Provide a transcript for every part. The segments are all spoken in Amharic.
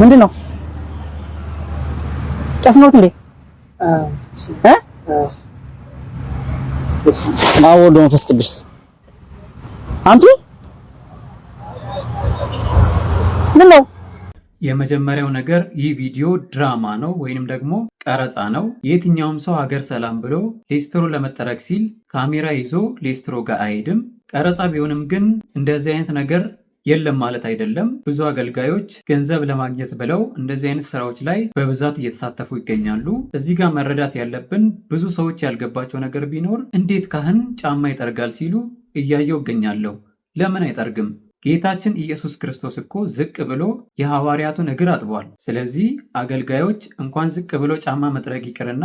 ምንድነው? ጫት ነው እንዴ? ስማው ወልዶ መንፈስ ቅዱስ አንቱ ምን ነው? የመጀመሪያው ነገር ይህ ቪዲዮ ድራማ ነው ወይንም ደግሞ ቀረጻ ነው። የትኛውም ሰው ሀገር ሰላም ብሎ ሌስትሮ ለመጠረቅ ሲል ካሜራ ይዞ ሌስትሮ ጋር አይሄድም። ቀረጻ ቢሆንም ግን እንደዚህ አይነት ነገር የለም ማለት አይደለም። ብዙ አገልጋዮች ገንዘብ ለማግኘት ብለው እንደዚህ አይነት ስራዎች ላይ በብዛት እየተሳተፉ ይገኛሉ። እዚህ ጋር መረዳት ያለብን ብዙ ሰዎች ያልገባቸው ነገር ቢኖር እንዴት ካህን ጫማ ይጠርጋል ሲሉ እያየው እገኛለሁ። ለምን አይጠርግም? ጌታችን ኢየሱስ ክርስቶስ እኮ ዝቅ ብሎ የሐዋርያቱን እግር አጥቧል። ስለዚህ አገልጋዮች እንኳን ዝቅ ብሎ ጫማ መጥረግ ይቅርና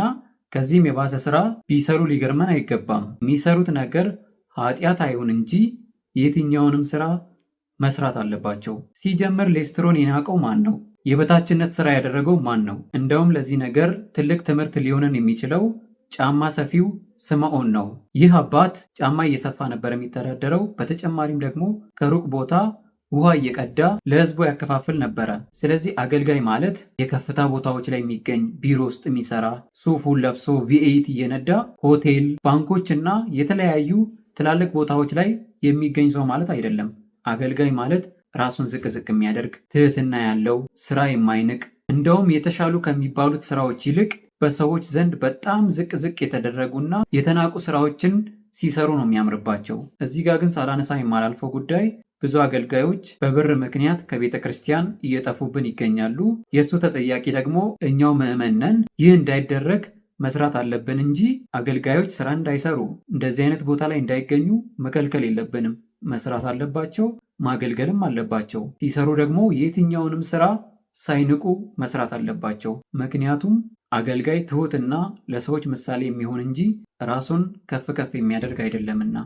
ከዚህም የባሰ ስራ ቢሰሩ ሊገርመን አይገባም። የሚሰሩት ነገር ኃጢአት አይሁን እንጂ የትኛውንም ስራ መስራት አለባቸው። ሲጀምር ሌስትሮን የናቀው ማን ነው? የበታችነት ስራ ያደረገው ማን ነው? እንደውም ለዚህ ነገር ትልቅ ትምህርት ሊሆነን የሚችለው ጫማ ሰፊው ስምዖን ነው። ይህ አባት ጫማ እየሰፋ ነበር የሚተዳደረው። በተጨማሪም ደግሞ ከሩቅ ቦታ ውሃ እየቀዳ ለሕዝቡ ያከፋፍል ነበረ። ስለዚህ አገልጋይ ማለት የከፍታ ቦታዎች ላይ የሚገኝ ቢሮ ውስጥ የሚሰራ ሱፉን ለብሶ ቪኤት እየነዳ ሆቴል፣ ባንኮች እና የተለያዩ ትላልቅ ቦታዎች ላይ የሚገኝ ሰው ማለት አይደለም። አገልጋይ ማለት ራሱን ዝቅ ዝቅ የሚያደርግ ትህትና ያለው ስራ የማይንቅ እንደውም የተሻሉ ከሚባሉት ስራዎች ይልቅ በሰዎች ዘንድ በጣም ዝቅ ዝቅ የተደረጉና የተናቁ ስራዎችን ሲሰሩ ነው የሚያምርባቸው። እዚህ ጋር ግን ሳላነሳ የማላልፈው ጉዳይ ብዙ አገልጋዮች በብር ምክንያት ከቤተ ክርስቲያን እየጠፉብን ይገኛሉ። የእሱ ተጠያቂ ደግሞ እኛው ምዕመን ነን። ይህ እንዳይደረግ መስራት አለብን እንጂ አገልጋዮች ስራ እንዳይሰሩ እንደዚህ አይነት ቦታ ላይ እንዳይገኙ መከልከል የለብንም። መስራት አለባቸው፣ ማገልገልም አለባቸው። ሲሰሩ ደግሞ የትኛውንም ስራ ሳይንቁ መስራት አለባቸው። ምክንያቱም አገልጋይ ትሁትና ለሰዎች ምሳሌ የሚሆን እንጂ ራሱን ከፍ ከፍ የሚያደርግ አይደለምና።